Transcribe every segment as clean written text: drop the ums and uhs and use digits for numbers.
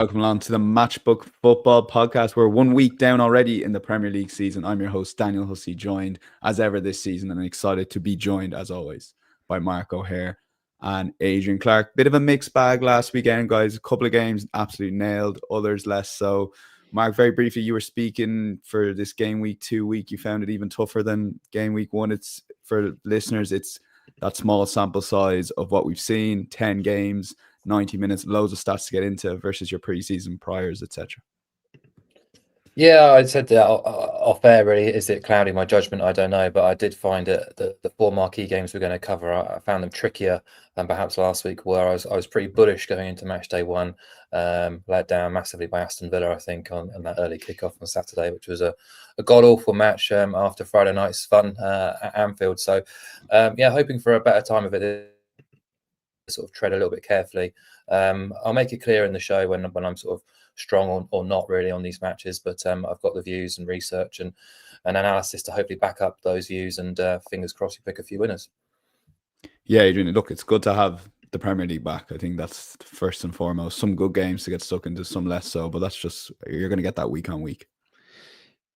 Welcome along to the Matchbook Football Podcast. We're 1 week down already in the Premier League season. I'm your host, Daniel Hussey, joined as ever this season, and excited to be joined, as always, by Mark O'Haire and Adrian Clarke. Bit of a mixed bag last weekend, guys. A couple of games absolutely nailed, others less so. Mark, very briefly, you were speaking for this Game Week 2 week. You found it even tougher than Game Week 1. It's for listeners, it's that small sample size of what we've seen, 10 games, 90 minutes, loads of stats to get into versus your preseason priors, etc. Yeah, I said that off air. Really, is it clouding my judgment? I don't know, but I did find it the four marquee games we're going to cover. I found them trickier than perhaps last week, where I was pretty bullish going into match day one. Let down massively by Aston Villa, I think, on that early kickoff on Saturday, which was a god awful match after Friday night's fun at Anfield. So, hoping for a better time of it. Sort of tread a little bit carefully. I'll make it clear in the show when I'm sort of strong or not really on these matches, but I've got the views and research and analysis to hopefully back up those views, and fingers crossed you pick a few winners. Yeah, Adrian, look, it's good to have the Premier League back. I think that's first and foremost. Some good games to get stuck into, some less so, but that's just, you're going to get that week on week.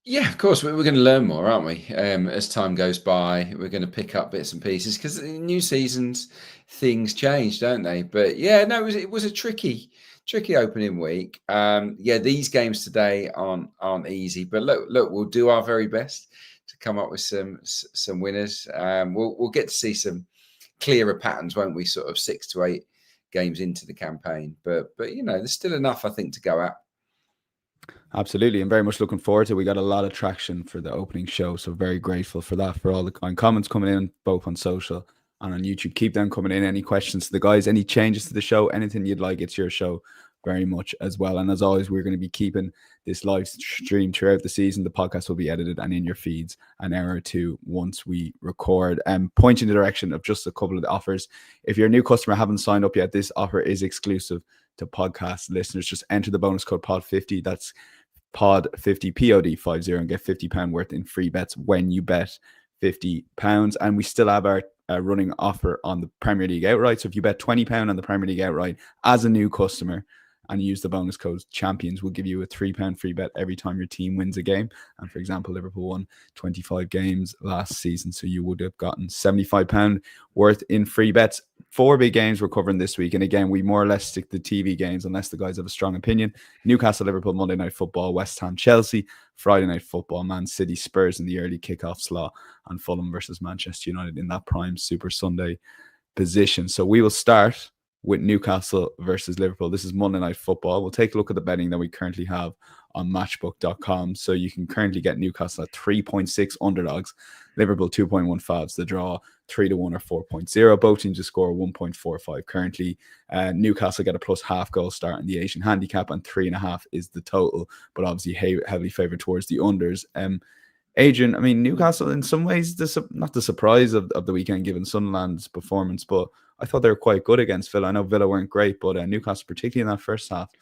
Yeah, of course, we're going to learn more, aren't we? As time goes by, we're going to pick up bits and pieces because new seasons, things change, don't they? But yeah, no, it was a tricky opening week. These games today aren't easy, but look, we'll do our very best to come up with some winners. We'll get to see some clearer patterns, won't we? Sort of 6 to 8 games into the campaign, but there's still enough, I think, to go at. Absolutely, and very much looking forward to it. We got a lot of traction for the opening show, so very grateful for that, for all the comments coming in, both on social and on YouTube. Keep them coming in. Any questions to the guys, any changes to the show, anything you'd like, it's your show very much as well. And as always, we're going to be keeping this live stream throughout the season. The podcast will be edited and in your feeds an hour or two once we record. Point in the direction of just a couple of the offers. If you're a new customer, haven't signed up yet, this offer is exclusive to podcast listeners. Just enter the bonus code POD50. That's POD50, POD50, and get £50 worth in free bets when you bet £50. And we still have our running offer on the Premier League outright. So if you bet £20 on the Premier League outright as a new customer and use the bonus code champions, we'll give you a £3 free bet every time your team wins a game. And for example, Liverpool won 25 games last season, so you would have gotten £75 worth in free bets. 4 big games we're covering this week, and again, we more or less stick to TV games unless the guys have a strong opinion. Newcastle, Liverpool, Monday Night Football, West Ham, Chelsea, Friday Night Football, Man City, Spurs in the early kickoff slot, and Fulham versus Manchester United in that prime Super Sunday position. So we will start with Newcastle versus Liverpool. This is Monday Night Football. We'll take a look at the betting that we currently have on matchbook.com. So you can currently get Newcastle at 3.6 underdogs, Liverpool 2.1 fads, the draw 3-1 or 4.0. Both teams to score 1.45 currently. Newcastle get a plus half goal start in the Asian handicap, and 3.5 is the total, but obviously heavily favoured towards the unders. Adrian, I mean, Newcastle in some ways, not the surprise of the weekend given Sunderland's performance, but I thought they were quite good against Villa. I know Villa weren't great, but Newcastle, particularly in that first half,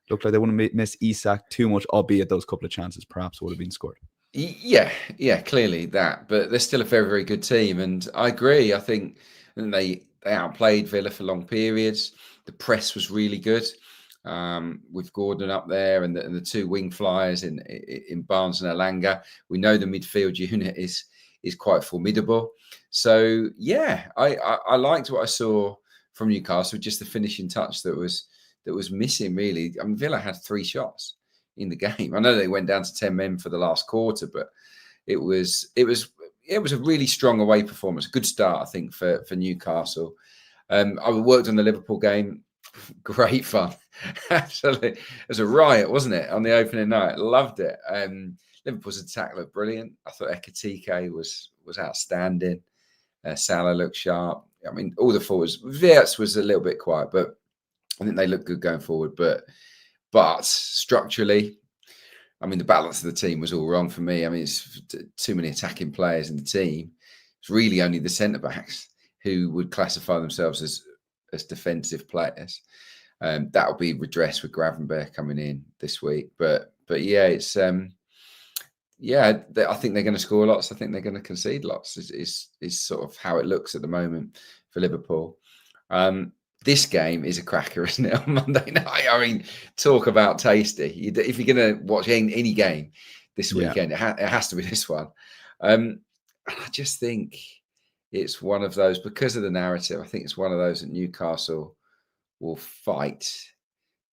looked like they wouldn't miss Isak too much, albeit those couple of chances perhaps would have been scored. Yeah, clearly that, but they're still a very, very good team, and I agree. I think they outplayed Villa for long periods. The press was really good, with Gordon up there and the two wing flyers in Barnes and Elanga. We know the midfield unit is quite formidable. So yeah, I liked what I saw from Newcastle. Just the finishing touch that was missing, really. I mean, Villa had 3 shots in the game. I know they went down to 10 men for the last quarter, but it was a really strong away performance. A good start, I think, for Newcastle. I worked on the Liverpool game. Great fun. Absolutely. It was a riot, wasn't it, on the opening night? Loved it. Liverpool's attack looked brilliant. I thought Ekitike was outstanding. Salah looked sharp. I mean, all the forwards. Wirtz was a little bit quiet, but I think they look good going forward. But structurally, I mean, the balance of the team was all wrong for me. I mean, it's too many attacking players in the team. It's really only the centre-backs who would classify themselves as defensive players. That will be redressed with Gravenberch coming in this week. But yeah, it's I think they're going to score lots. I think they're going to concede lots. Is sort of how it looks at the moment for Liverpool. this game is a cracker, isn't it? On Monday night, I mean, talk about tasty. If you're going to watch any game this weekend, it has to be this one. I just think it's one of those, because of the narrative, I think it's one of those that Newcastle will fight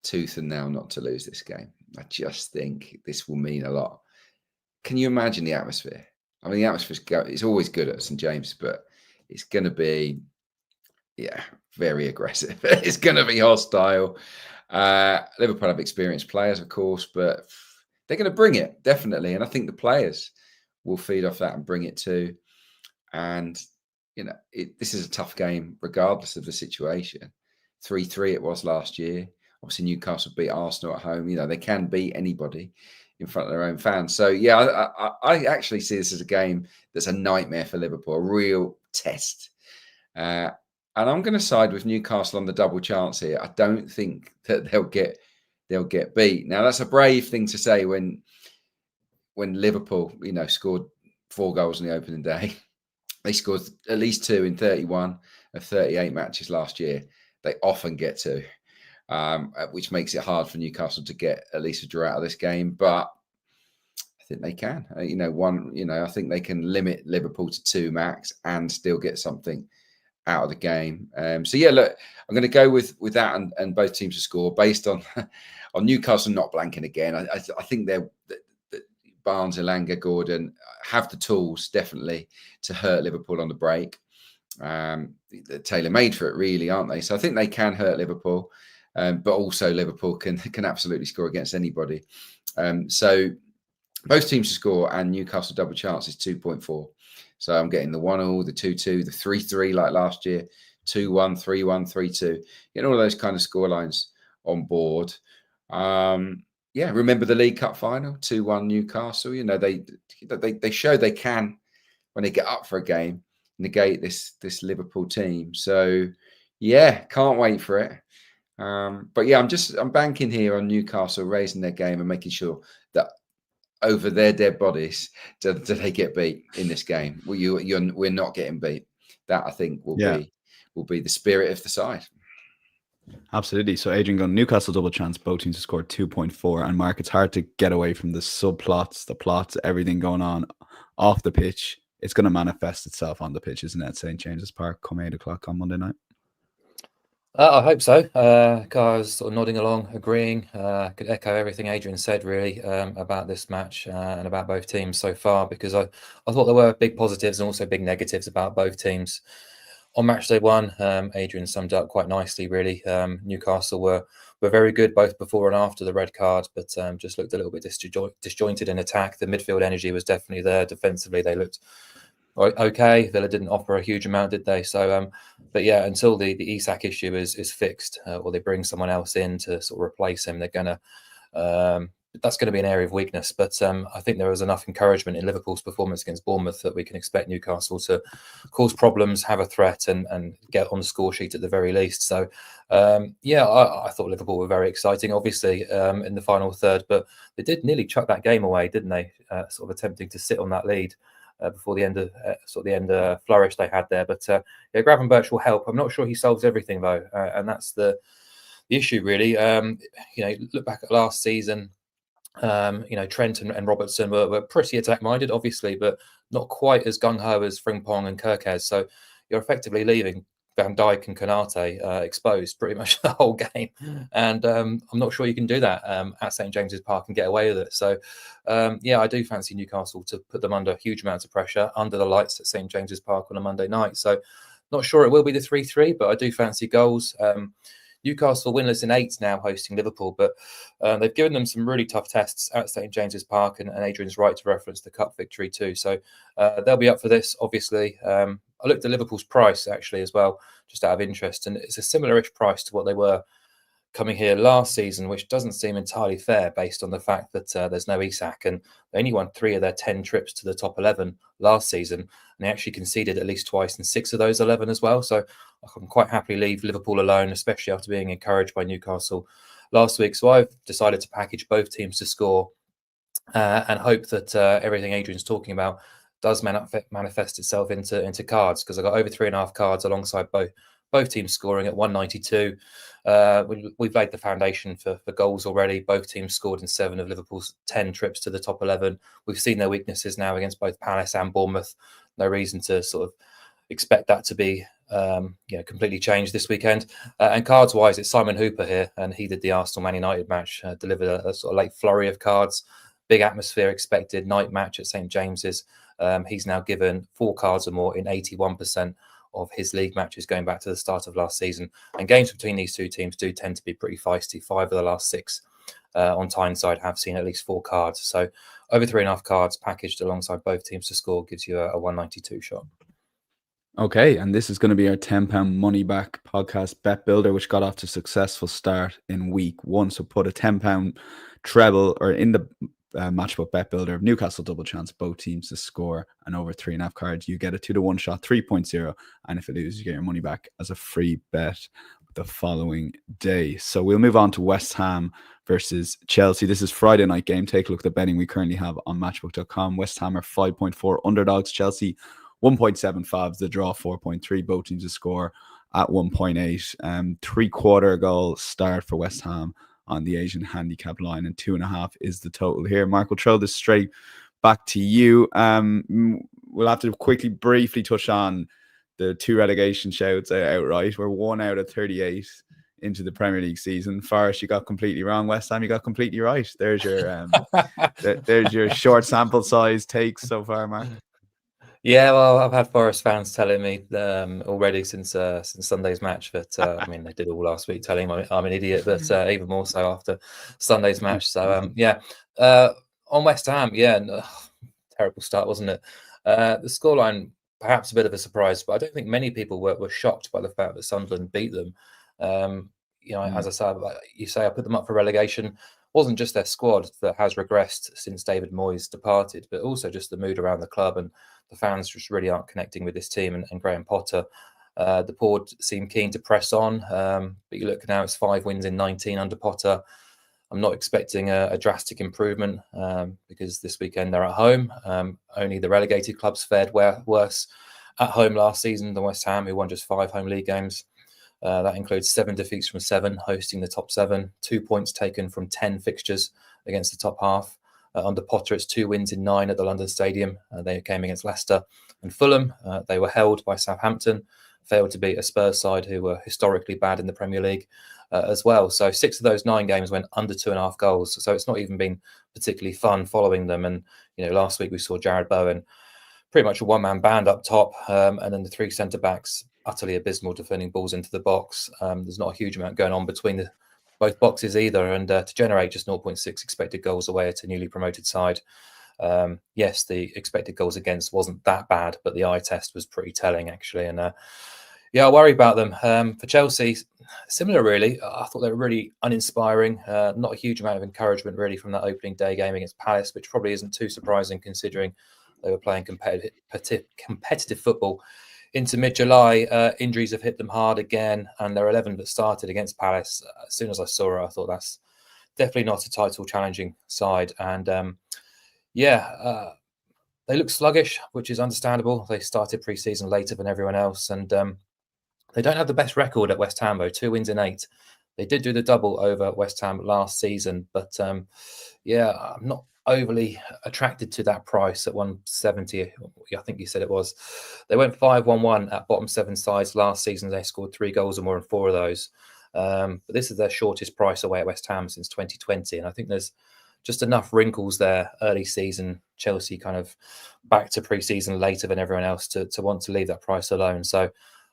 tooth and nail not to lose this game. I just think this will mean a lot. Can you imagine the atmosphere? I mean, the atmosphere it's always good at St James, but it's going to be, very aggressive. It's going to be hostile. Liverpool have experienced players, of course, but they're going to bring it, definitely. And I think the players will feed off that and bring it too. And, this is a tough game, regardless of the situation. 3-3 it was last year. Obviously, Newcastle beat Arsenal at home. They can beat anybody in front of their own fans. So, I actually see this as a game that's a nightmare for Liverpool, a real test. And I'm going to side with Newcastle on the double chance here. I don't think that they'll get beat. Now, that's a brave thing to say when Liverpool, scored 4 goals in the opening day. They scored at least 2 in 31 of 38 matches last year. They often get 2. Which makes it hard for Newcastle to get at least a draw out of this game. But I think they can. I think they can limit Liverpool to 2 max and still get something out of the game. Look, I'm going to go with that and both teams to score based on Newcastle not blanking again. I think they're Barnes, Elanga, Gordon have the tools definitely to hurt Liverpool on the break. They're tailor-made for it, really, aren't they? So I think they can hurt Liverpool. But also Liverpool can absolutely score against anybody. So both teams to score, and Newcastle double chance is 2.4. So I'm getting the 1-1, the 2-2, the 3-3 like last year, 2-1, 3-1, 3-2. Getting all of those kind of scorelines on board. Remember the League Cup final, 2-1 Newcastle. They show they can, when they get up for a game, negate this Liverpool team. So can't wait for it. I'm banking here on Newcastle raising their game and making sure that over their dead bodies, do they get beat in this game? We're not getting beat. That, I think, will be the spirit of the side. Absolutely. So Adrian going Newcastle double chance, both teams to score 2.4. And Mark, it's hard to get away from the subplots, the plots, everything going on off the pitch. It's going to manifest itself on the pitch, isn't it, at St James's Park come 8 o'clock on Monday night? I hope so. I was sort of nodding along, agreeing. Could echo everything Adrian said, really, about this match and about both teams so far, because I thought there were big positives and also big negatives about both teams. On match day 1, Adrian summed up quite nicely, really. Newcastle were very good both before and after the red card, but just looked a little bit disjointed in attack. The midfield energy was definitely there. Defensively, they looked okay. Villa didn't offer a huge amount, did they? So, until the Isak issue is fixed, or they bring someone else in to sort of replace him, that's going to be an area of weakness. But I think there was enough encouragement in Liverpool's performance against Bournemouth that we can expect Newcastle to cause problems, have a threat, and get on the score sheet at the very least. So, I thought Liverpool were very exciting, obviously, in the final third, but they did nearly chuck that game away, didn't they? Sort of attempting to sit on that lead before the end of flourish they had there. But Gravenberch will help. I'm not sure he solves everything though, and that's the issue really. Look back at last season. Trent and Robertson were pretty attack minded, obviously, but not quite as gung ho as Frimpong and Kirkez. So you're effectively leaving Van Dijk and Konate exposed pretty much the whole game, and I'm not sure you can do that at St James's Park and get away with it. So I do fancy Newcastle to put them under huge amounts of pressure under the lights at St James's Park on a Monday night. So not sure it will be the 3-3, but I do fancy goals. Newcastle winless in 8 now hosting Liverpool, but they've given them some really tough tests at St James's Park, and Adrian's right to reference the cup victory too. So they'll be up for this, obviously. I looked at Liverpool's price actually as well, just out of interest, and it's a similar-ish price to what they were coming here last season, which doesn't seem entirely fair based on the fact that there's no Isak, and they only won 3 of their 10 trips to the top 11 last season, and they actually conceded at least twice in 6 of those 11 as well. So I can quite happily leave Liverpool alone, especially after being encouraged by Newcastle last week. So I've decided to package both teams to score and hope that everything Adrian's talking about does manifest itself into cards, because I got over 3.5 cards alongside both both teams scoring at 192. We've laid the foundation for goals already. Both teams scored in 7 of Liverpool's 10 trips to the top 11. We've seen their weaknesses now against both Palace and Bournemouth. No reason to sort of expect that to be completely changed this weekend. And cards wise, it's Simon Hooper here, and he did the Arsenal Man United match, delivered a sort of late flurry of cards. Big atmosphere expected. Night match at St James's. He's now given 4 cards or more in 81% of his league matches going back to the start of last season. And games between these two teams do tend to be pretty feisty. 5 of the last 6 on Tyneside have seen at least 4 cards. So over 3.5 cards packaged alongside both teams to score gives you a 192 shot. Okay, and this is going to be our £10 money back podcast bet builder, which got off to a successful start in week 1. So put a £10 treble or in the matchbook bet builder of Newcastle double chance, both teams to score and over 3.5 cards. You get a 2-to-1 shot, 3.0, and if it loses, you get your money back as a free bet the following day. So we'll move on to West Ham versus Chelsea. This is Friday night game. Take a look at the betting we currently have on matchbook.com. West Ham are 5.4 underdogs. Chelsea 1.75, the draw 4.3, both teams to score at 1.8. 3/4 goal start for West Ham on the Asian handicap line, and 2.5 is the total here. Mark, we'll throw this straight back to you. We'll have to quickly, briefly touch on the 2 relegation shouts outright. We're 1 out of 38 into the Premier League season. Forest, you got completely wrong. West Ham, you got completely right. There's your there's your short sample size takes so far, Mark. Yeah, well, I've had Forest fans telling me already since Sunday's match that I mean, they did all last week telling me I'm an idiot, but even more so after Sunday's match. So on West Ham, terrible start, wasn't it? The scoreline perhaps a bit of a surprise, but I don't think many people were shocked by the fact that Sunderland beat them. As I said, you say I put them up for relegation. Wasn't just their squad that has regressed since David Moyes departed, but also just the mood around the club, and the fans just really aren't connecting with this team and Graham Potter. The board seem keen to press on, but you look now, it's 5 wins in 19 under Potter. I'm not expecting a drastic improvement because this weekend they're at home. Only the relegated clubs fared worse at home last season than West Ham, who won just 5 home league games. That includes 7 defeats from 7, hosting the top 7, 2 points taken from 10 fixtures against the top half. Under Potter, it's 2 wins in 9 at the London Stadium. They came against Leicester and Fulham. They were held by Southampton, failed to beat a Spurs side who were historically bad in the Premier League as well. So 6 of those 9 games went under 2.5 goals. So it's not even been particularly fun following them. And, last week we saw Jared Bowen, pretty much a one-man band up top, and then the 3 centre-backs, utterly abysmal defending balls into the box. There's not a huge amount going on between both boxes either, and to generate just 0.6 expected goals away at a newly promoted side. Yes, the expected goals against wasn't that bad, but the eye test was pretty telling actually. And I worry about them. For Chelsea, similar really. I thought they were really uninspiring. Not a huge amount of encouragement really from that opening day game against Palace, which probably isn't too surprising considering they were playing competitive football into mid-July. Injuries have hit them hard again, and their 11 that started against Palace, as soon as I saw it, I thought that's definitely not a title challenging side. And they look sluggish, which is understandable. They started pre-season later than everyone else, and they don't have the best record at West Ham though. 2 wins in 8. They did do the double over West Ham last season, but I'm not overly attracted to that price at 170. I think you said it was. They went 5-1-1 at bottom 7 sides last season. They scored 3 goals or more in 4 of those. But this is their shortest price away at West Ham since 2020. And I think there's just enough wrinkles there early season. Chelsea kind of back to pre-season later than everyone else to want to leave that price alone. So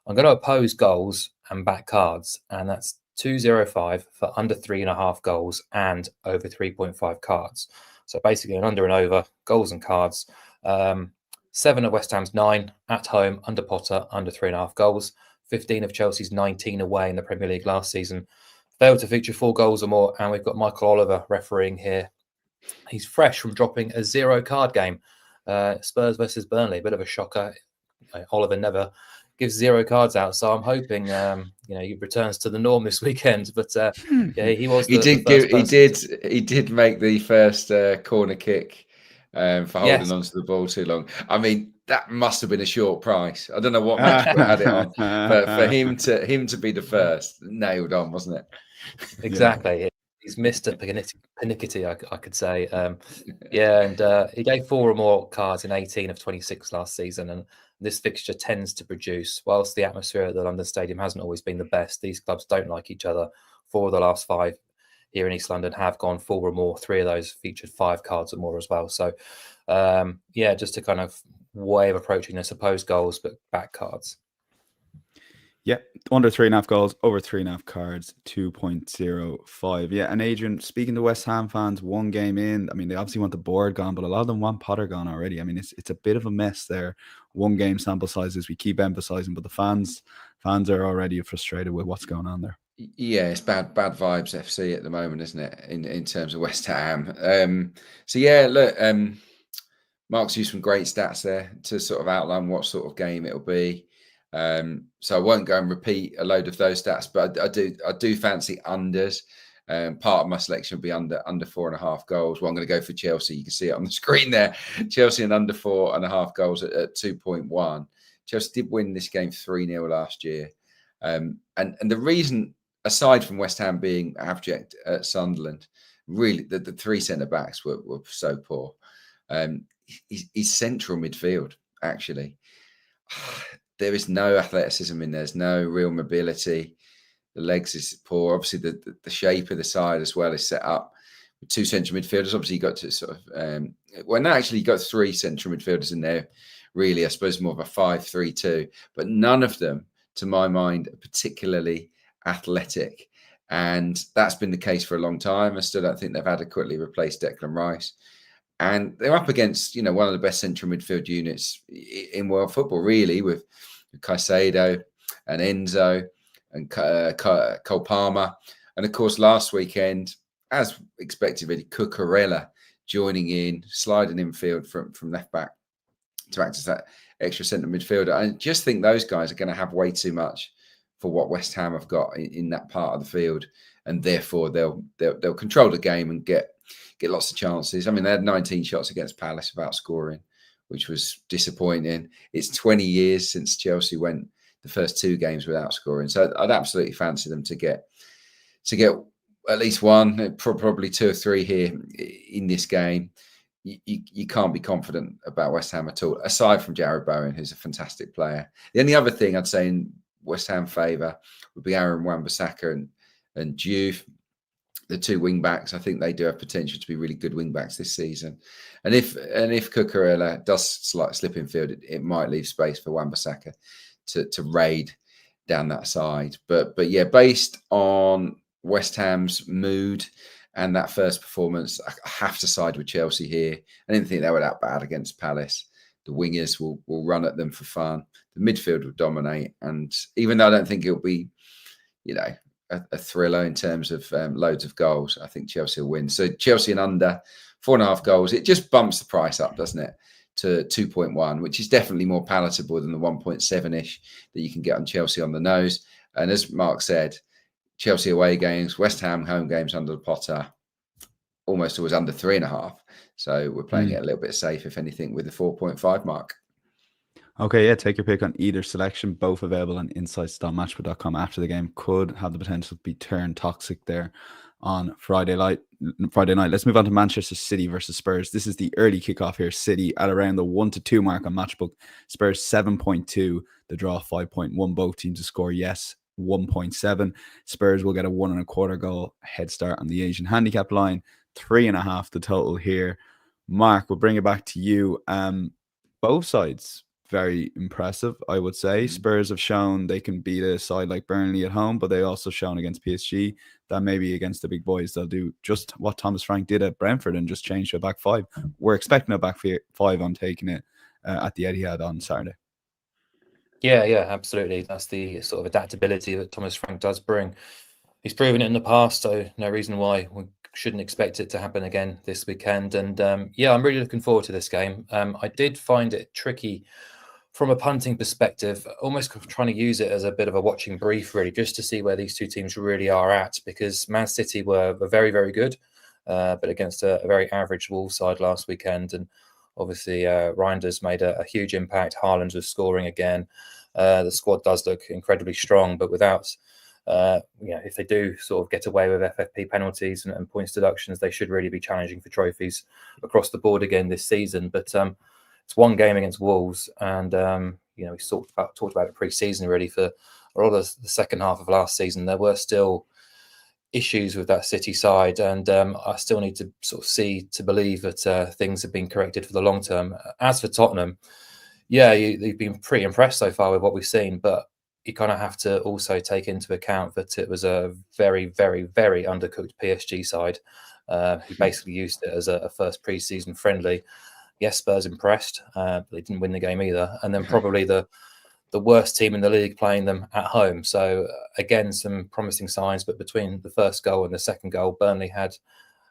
I'm going to oppose goals and back cards. And that's 2.05 for under 3.5 goals and over 3.5 cards. So basically an under and over, goals and cards. 7 of West Ham's 9 at home, under Potter, under 3.5 goals. 15 of Chelsea's 19 away in the Premier League last season. Failed to feature 4 goals or more. And we've got Michael Oliver refereeing here. He's fresh from dropping a 0 card game. Spurs versus Burnley, a bit of a shocker. Oliver never gives 0 cards out, so I'm hoping he returns to the norm this weekend. But he was. He did make the first corner kick for holding onto the ball too long. I mean, that must have been a short price. I don't know what match had it on, but for him to be the first, nailed on, wasn't it? Exactly. He's Mr. Pernickety, I could say. Yeah, and he gave 4 or more cards in 18 of 26 last season, and this fixture tends to produce. Whilst the atmosphere at the London Stadium hasn't always been the best, these clubs don't like each other. 4 of the last 5 here in East London have gone 4 or more. 3 of those featured 5 cards or more as well. So, yeah, just a kind of way of approaching the supposed goals, but back cards. Yeah, under 3.5 goals, over 3.5 cards, 2.05. Yeah, and Adrian, speaking to West Ham fans, 1 game in, I mean, they obviously want the board gone, but a lot of them want Potter gone already. I mean, it's a bit of a mess there. 1 game sample sizes, we keep emphasizing, but the fans are already frustrated with what's going on there. Yeah, it's bad vibes FC at the moment, isn't it? In terms of West Ham. So yeah, look, Mark's used some great stats there to sort of outline what sort of game it'll be. So I won't go and repeat a load of those stats, but I do fancy unders. Part of my selection will be under 4.5 goals. Well, I'm going to go for Chelsea. You can see it on the screen there. Chelsea and under 4.5 goals at 2.1. Chelsea did win this game 3-0 last year. And the reason, aside from West Ham being abject at Sunderland, really the 3 centre-backs were so poor. He's central midfield, actually. There is no athleticism in there. There's no real mobility. The legs is poor. Obviously, the shape of the side as well is set up with 2 central midfielders. Obviously, you got to sort of you got 3 central midfielders in there. Really, I suppose more of a 5-3-2, but none of them, to my mind, are particularly athletic, and that's been the case for a long time. I still don't think they've adequately replaced Declan Rice. And they're up against, one of the best central midfield units in world football, really, with Caicedo and Enzo and Cole Palmer. And of course, last weekend, as expected, really, Cucurella joining in, sliding infield from left back to act as that extra centre midfielder. I just think those guys are going to have way too much for what West Ham have got in that part of the field, and therefore they'll control the game and get lots of chances. I mean, they had 19 shots against Palace without scoring, which was disappointing. It's 20 years since Chelsea went the first 2 games without scoring. So I'd absolutely fancy them to get at least 1, probably 2 or 3 here in this game. You can't be confident about West Ham at all, aside from Jarrod Bowen, who's a fantastic player. The only other thing I'd say in West Ham favour would be Aaron Wan-Bissaka and Diouf. The 2 wing backs, I think they do have potential to be really good wing backs this season. And if Cucurella does slip in field, it might leave space for Wan-Bissaka to raid down that side. But yeah, based on West Ham's mood and that first performance, I have to side with Chelsea here. I didn't think they were that bad against Palace. The wingers will run at them for fun. The midfield will dominate. And even though I don't think it'll be, a thriller in terms of loads of goals, I think Chelsea will win. So Chelsea and under 4.5 goals, it just bumps the price up, doesn't it, to 2.1, which is definitely more palatable than the 1.7-ish that you can get on Chelsea on the nose. And as Mark said, Chelsea away games, West Ham home games under the Potter, almost always under 3.5. So we're playing it a little bit safe, if anything, with the 4.5 mark. Okay, yeah, take your pick on either selection. Both available on insights.matchball.com after the game. Could have the potential to be turned toxic there on Friday night. Let's move on to Manchester City versus Spurs. This is the early kickoff here. City at around the 1-2 mark on Matchbook. Spurs 7.2. The draw 5.1. Both teams to score, yes, 1.7. Spurs will get a 1.25 goal head start on the Asian handicap line. 3.5 the total here. Mark, we'll bring it back to you. Both sides very impressive, I would say. Spurs have shown they can beat a side like Burnley at home, but they also shown against PSG that maybe against the big boys they'll do just what Thomas Frank did at Brentford and just change to a back 5. We're expecting a back 5 on taking it at the Etihad on Saturday. Yeah, absolutely. That's the sort of adaptability that Thomas Frank does bring. He's proven it in the past, so no reason why we shouldn't expect it to happen again this weekend. And yeah, I'm really looking forward to this game. I did find it tricky from a punting perspective, almost trying to use it as a bit of a watching brief, really, just to see where these 2 teams really are at, because Man City were very, very good, but against a very average Wolves side last weekend. And Obviously, Reinders made a huge impact. Haaland was scoring again. The squad does look incredibly strong, but without, if they do sort of get away with FFP penalties and points deductions, they should really be challenging for trophies across the board again this season. But it's one game against Wolves, and we talked about it pre-season really. For a lot of the second half of last season, there were still issues with that City side, and I still need to sort of see to believe that things have been corrected for the long term. As for Tottenham, you've been pretty impressed so far with what we've seen, but you kind of have to also take into account that it was a very, very, very undercooked PSG side who basically used it as a first pre-season friendly. Yes, Spurs impressed, but they didn't win the game either. And then probably the worst team in the league playing them at home. So again, some promising signs, but between the first goal and the second goal, Burnley had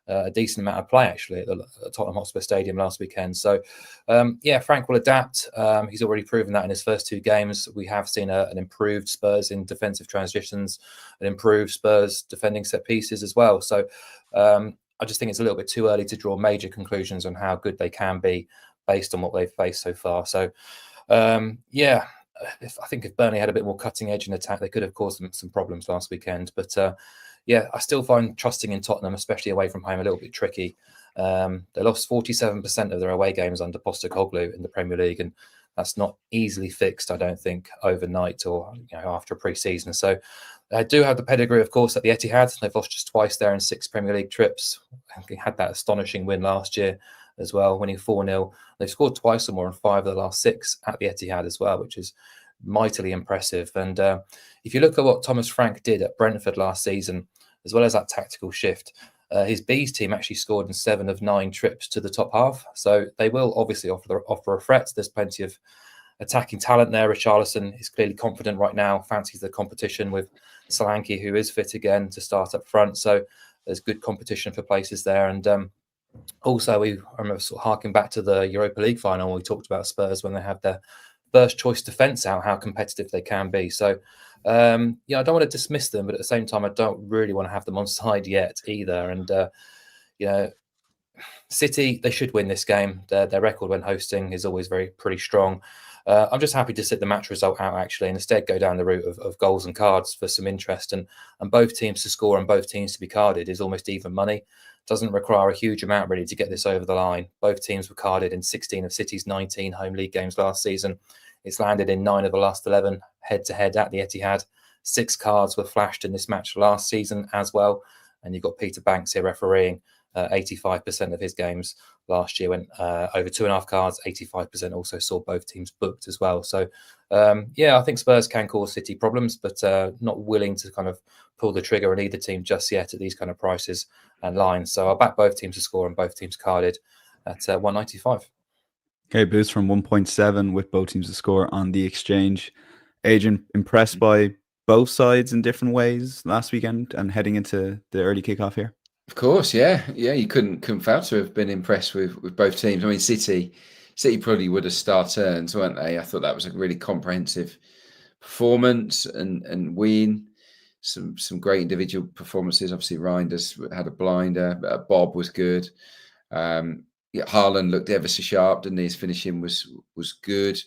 a decent amount of play actually at Tottenham Hotspur Stadium last weekend. So Frank will adapt. He's already proven that in his first 2 games. We have seen an improved Spurs in defensive transitions, an improved Spurs defending set pieces as well. So I just think it's a little bit too early to draw major conclusions on how good they can be based on what they've faced so far. So I think if Burnley had a bit more cutting edge in attack, they could have caused them some problems last weekend. But I still find trusting in Tottenham, especially away from home, a little bit tricky. They lost 47% of their away games under Postecoglou in the Premier League, and that's not easily fixed, I don't think, overnight or after a pre-season. So they do have the pedigree, of course, at the Etihad. They've lost just twice there in 6 Premier League trips. They had that astonishing win last year as well, winning 4-0. They've scored twice or more in 5 of the last 6 at the Etihad as well, which is mightily impressive. And if you look at what Thomas Frank did at Brentford last season, as well as that tactical shift, his Bees team actually scored in 7 of 9 trips to the top half. So they will obviously offer a threat. There's plenty of attacking talent there. Richarlison is clearly confident right now, fancies the competition with Solanke, who is fit again, to start up front. So there's good competition for places there. And also, I remember sort of harking back to the Europa League final when we talked about Spurs when they have their first choice defence out, how competitive they can be. So I don't want to dismiss them, but at the same time, I don't really want to have them on side yet either. And City, they should win this game. Their record when hosting is always pretty strong. I'm just happy to sit the match result out actually, and instead go down the route of goals and cards for some interest. And both teams to score and both teams to be carded is almost even money. Doesn't require a huge amount really to get this over the line. Both teams were carded in 16 of City's 19 home league games last season. It's landed in 9 of the last 11 head-to-head at the Etihad. 6 cards were flashed in this match last season as well. And you've got Peter Banks here refereeing. 85% of his games last year went over 2.5 cards. 85% also saw both teams booked as well. So, I think Spurs can cause City problems, but not willing to kind of pull the trigger on either team just yet at these kind of prices and lines. So I'll back both teams to score and both teams carded at 195. Okay, boost from 1.7 with both teams to score on the exchange. Adrian, impressed by both sides in different ways last weekend and heading into the early kickoff here? Of course, yeah. You couldn't fail to have been impressed with both teams. I mean, City probably would have star turns, weren't they? I thought that was a really comprehensive performance and win. Some great individual performances. Obviously, Reinders had a blinder. Bob was good. Haaland looked ever so sharp, didn't he? His finishing was good.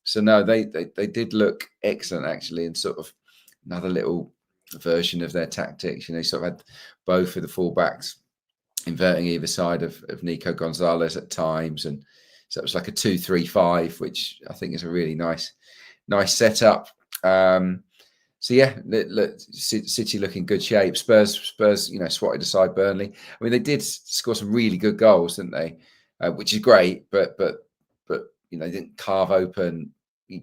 So no, they did look excellent actually, and sort of another little version of their tactics. Sort of had both of the fullbacks inverting either side of Nico Gonzalez at times, and so it was like a 2-3-5, which I think is a really nice setup. City look in good shape. Spurs, swatted aside Burnley. I mean, they did score some really good goals, didn't they? Which is great, but they didn't carve open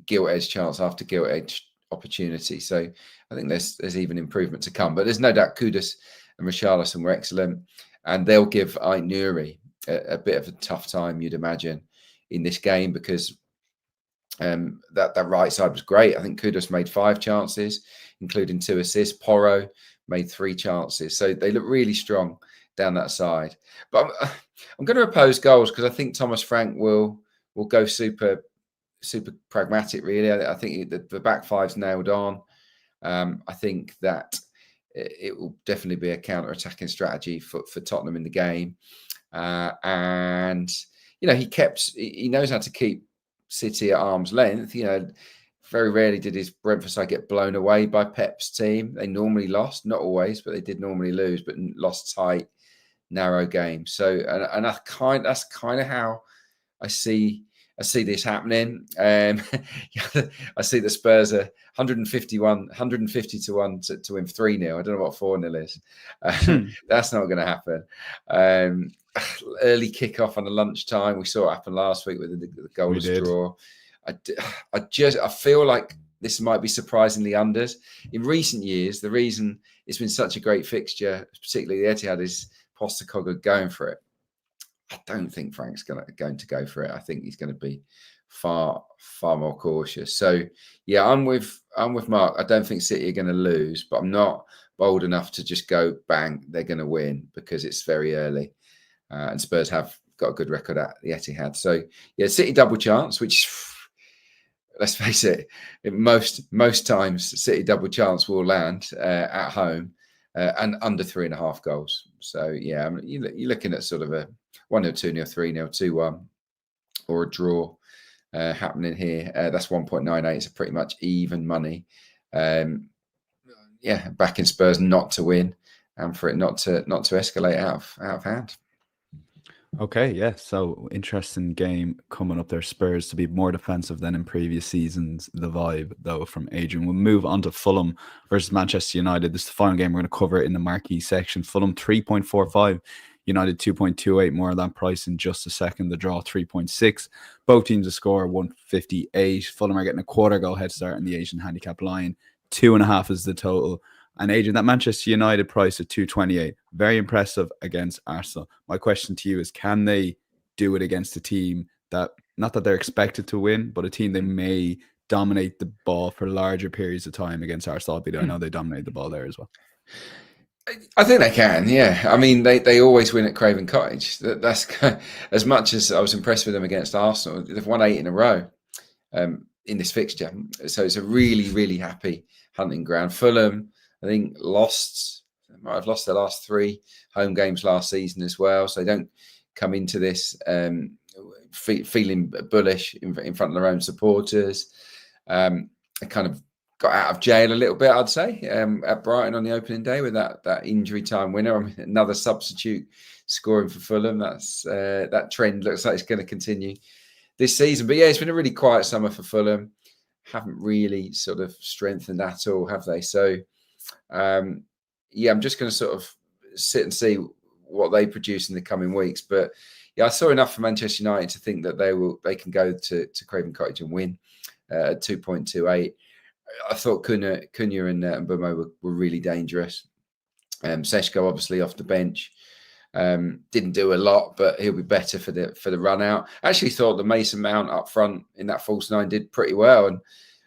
gilt edge chance after gilt edge opportunity. So I think there's even improvement to come. But there's no doubt Kudus and Richarlison were excellent, and they'll give Aït-Nouri a bit of a tough time, you'd imagine, in this game, because that right side was great. I think Kudus made 5 chances, including 2 assists. Porro made 3 chances. So they look really strong down that side. But I'm going to oppose goals because I think Thomas Frank will go super pragmatic, really. I think the back five's nailed on. I think that it will definitely be a counter-attacking strategy for Tottenham in the game. And he knows how to keep City at arm's length. Very rarely did his Brentford side get blown away by Pep's team. They normally lost, not always, but they did normally lose, but lost tight, narrow games. So, and that's kind of how I see this happening. I see the Spurs are 150 to 1 to win 3-0. I don't know what 4-0 is. That's not going to happen. Early kickoff on the lunchtime. We saw it happen last week with the goalless draw. I feel like this might be surprisingly unders. In recent years, the reason it's been such a great fixture, particularly the Etihad, is Postecoglou going for it. I don't think Frank's going to go for it. I think he's going to be far more cautious. So yeah, I'm with Mark. I don't think City are going to lose, but I'm not bold enough to just go bang, they're going to win, because it's very early, and Spurs have got a good record at the Etihad. So yeah, City double chance, which, let's face it, most times City double chance will land at home, and under 3.5 goals. So yeah, you're looking at sort of a 1-0, 2-0, 3-0, 2-1, or a draw happening here. That's 1.98. So pretty much even money. Backing Spurs not to win, and for it not to escalate out of hand. Okay, yeah. So interesting game coming up there. Spurs to be more defensive than in previous seasons. The vibe, though, from Adrian. We'll move on to Fulham versus Manchester United. This is the final game. We're going to cover it in the marquee section. Fulham 3.45, United 2.28. More of that price in just a second. The draw 3.6. Both teams to score 158. Fulham are getting a quarter goal head start in the Asian handicap line. 2.5 is the total. And Adrian, that Manchester United price at 2.28, very impressive against Arsenal. My question to you is, can they do it against a team that, not that they're expected to win, but a team they may dominate the ball for larger periods of time against Arsenal? I know they dominate the ball there as well. I think they can, yeah. I mean, they always win at Craven Cottage. That's as much as I was impressed with them against Arsenal. They've won 8 in a row in this fixture. So it's a really, really happy hunting ground. Fulham, I think, might have lost their last 3 home games last season as well. So they don't come into this feeling bullish in front of their own supporters. They kind of got out of jail a little bit, I'd say, at Brighton on the opening day with that injury time winner. I mean, another substitute scoring for Fulham. That trend looks like it's going to continue this season. But yeah, it's been a really quiet summer for Fulham. Haven't really sort of strengthened at all, have they? So I'm just going to sort of sit and see what they produce in the coming weeks. But yeah, I saw enough for Manchester United to think that they can go to Craven Cottage and win at 2.28. I thought Cunha and Mbeumo were really dangerous. Seshko obviously off the bench, didn't do a lot, but he'll be better for the run out. I actually thought the Mason Mount up front in that false 9 did pretty well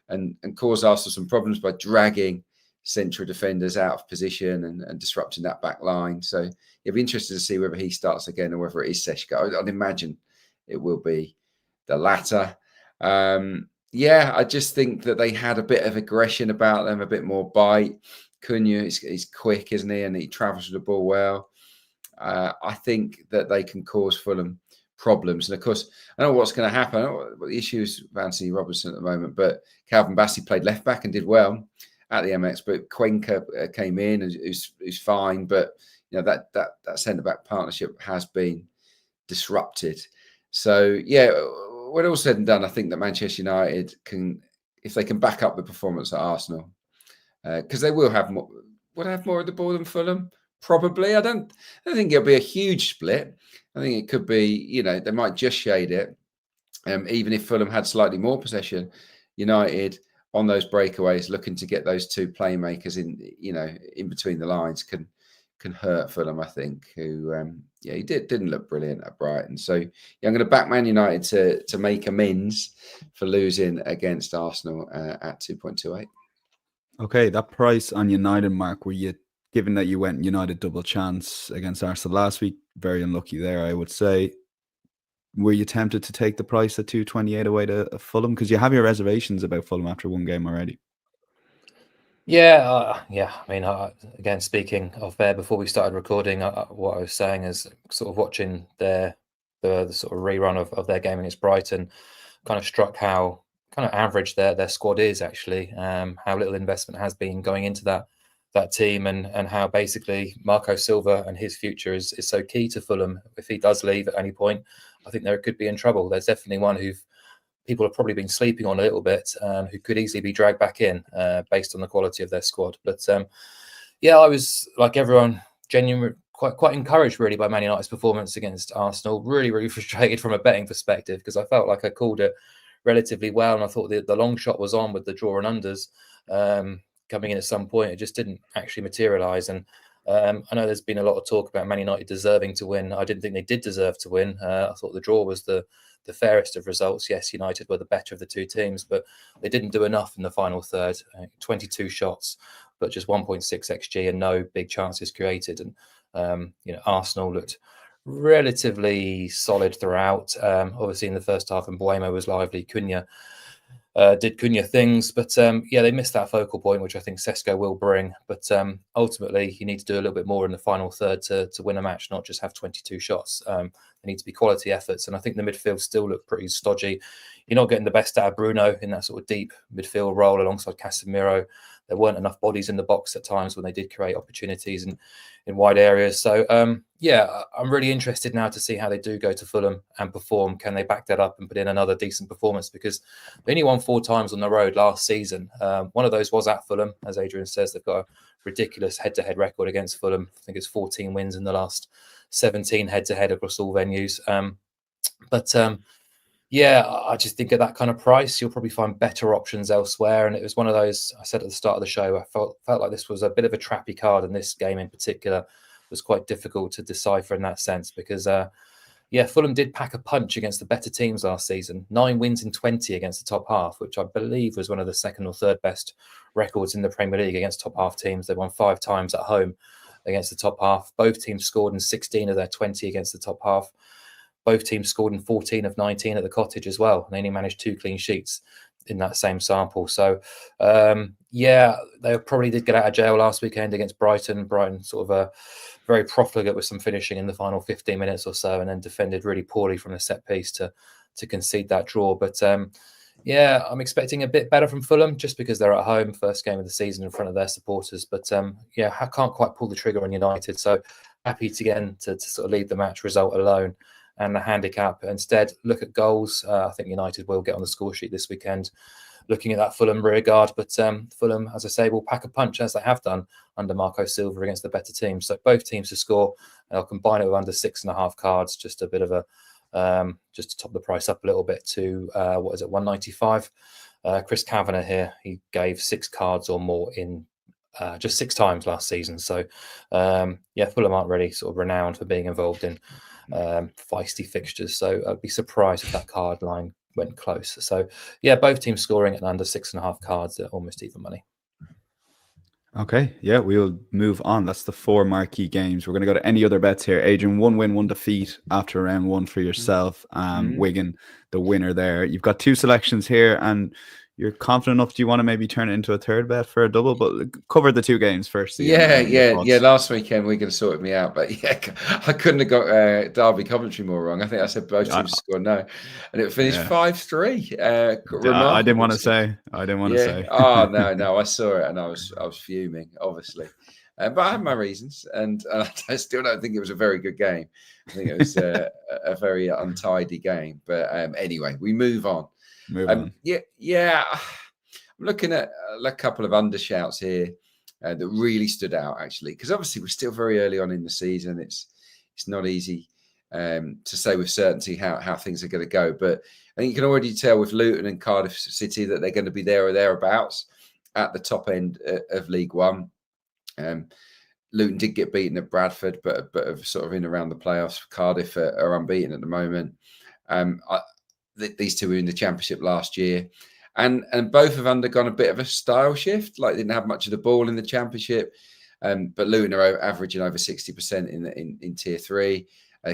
and caused Arsenal some problems by dragging central defenders out of position and disrupting that back line. So it'll be interesting to see whether he starts again or whether it is Seshko. I'd imagine it will be the latter. I just think that they had a bit of aggression about them, a bit more bite. Cunha is quick, isn't he? And he travels with the ball well. I think that they can cause Fulham problems. And of course, I know what's going to happen. I know what the issues with Anthony Robertson at the moment, but Calvin Bassey played left back and did well at the MX. But Cuenca came in, who's fine. But that centre back partnership has been disrupted. So yeah, when all said and done, I think that Manchester United can, if they can back up the performance at Arsenal, because they will have more. Would have more of the ball than Fulham? Probably. I don't think it'll be a huge split. I think it could be, they might just shade it. Even if Fulham had slightly more possession, United on those breakaways, looking to get those 2 playmakers in between the lines can hurt Fulham, I think, who he didn't look brilliant at Brighton. So I'm going to back Man United to make amends for losing against Arsenal at 2.28. Okay, that price on United, Mark, given that you went United double chance against Arsenal last week, very unlucky there, I would say. Were you tempted to take the price at 2.28 away to Fulham? Because you have your reservations about Fulham after 1 game already. Yeah. I mean, again, speaking of there before we started recording, what I was saying is sort of watching their the sort of rerun of their game against Brighton kind of struck how kind of average their squad is actually, how little investment has been going into that team, and how basically Marco Silva and his future is so key to Fulham. If he does leave at any point, I think they could be in trouble. There's definitely one who people have probably been sleeping on a little bit, who could easily be dragged back in based on the quality of their squad. But yeah, I was like everyone, genuinely quite encouraged really by Man United's performance against Arsenal. Really frustrated from a betting perspective because I felt like I called it relatively well, and I thought the long shot was on with the draw and unders coming in at some point. It just didn't actually materialise. And I know there's been a lot of talk about Man United deserving to win. I didn't think they did deserve to win. I thought the draw was the fairest of results. Yes, United were the better of the two teams, but they didn't do enough in the final third. 22 shots, but just 1.6 xG and no big chances created. And Arsenal looked relatively solid throughout. Obviously in the first half, and Buemo was lively. Cunha did Cunha things, but they missed that focal point, which I think Sesko will bring. But ultimately, you need to do a little bit more in the final third to win a match, not just have 22 shots. They need to be quality efforts, and I think the midfield still look pretty stodgy. You're not getting the best out of Bruno in that sort of deep midfield role alongside Casemiro. There weren't enough bodies in the box at times when they did create opportunities in wide areas. So, I'm really interested now to see how they do go to Fulham and perform. Can they back that up and put in another decent performance? Because they only won 4 times on the road last season. One of those was at Fulham. As Adrian says, they've got a ridiculous head-to-head record against Fulham. I think it's 14 wins in the last 17 head-to-head across all venues. I just think at that kind of price, you'll probably find better options elsewhere. And it was one of those, I said at the start of the show, I felt like this was a bit of a trappy card, and this game in particular was quite difficult to decipher in that sense because, Fulham did pack a punch against the better teams last season. 9 wins in 20 against the top half, which I believe was one of the second or third best records in the Premier League against top half teams. They won 5 times at home against the top half. Both teams scored in 16 of their 20 against the top half. Both teams scored in 14 of 19 at the Cottage as well. And they only managed 2 clean sheets in that same sample. So, they probably did get out of jail last weekend against Brighton. Brighton sort of very profligate with some finishing in the final 15 minutes or so, and then defended really poorly from the set piece to concede that draw. But I'm expecting a bit better from Fulham just because they're at home, first game of the season in front of their supporters. But I can't quite pull the trigger on United. So happy to get to sort of leave the match result alone and the handicap. Instead, look at goals. I think United will get on the score sheet this weekend, looking at that Fulham rear guard. But Fulham, as I say, will pack a punch as they have done under Marco Silva against the better teams. So both teams to score, and I'll combine it with under 6.5 cards, just a bit of a, just to top the price up a little bit to, 195. Chris Kavanagh here, he gave 6 cards or more in just 6 times last season. So, Fulham aren't really sort of renowned for being involved in feisty fixtures. So I'd be surprised if that card line went close. So, both teams scoring at under 6.5 cards at almost even money. Okay, we'll move on. That's the 4 marquee games. We're going to go to any other bets here. Adrian, 1 win, 1 defeat after round 1 for yourself. Wigan, the winner there. You've got 2 selections here, and you're confident enough. Do you want to maybe turn it into a third bet for a double? But cover the 2 games first. Last weekend Wigan sorted me out, but I couldn't have got Derby Coventry more wrong. I think I said both teams scored no, and it finished 5-3. I didn't want to say. Oh no, I saw it and I was fuming, obviously, but I had my reasons, and I still don't think it was a very good game. I think it was a very untidy game. But anyway, we move on. I'm looking at a couple of undershouts here that really stood out, actually, because obviously we're still very early on in the season. It's not easy to say with certainty how things are going to go, but I think you can already tell with Luton and Cardiff City that they're going to be there or thereabouts at the top end of League One. Luton did get beaten at Bradford, but are sort of in around the playoffs. Cardiff are unbeaten at the moment. These two were in the Championship last year, and both have undergone a bit of a style shift. Like, didn't have much of the ball in the Championship, but Luton are averaging over 60% in Tier 3.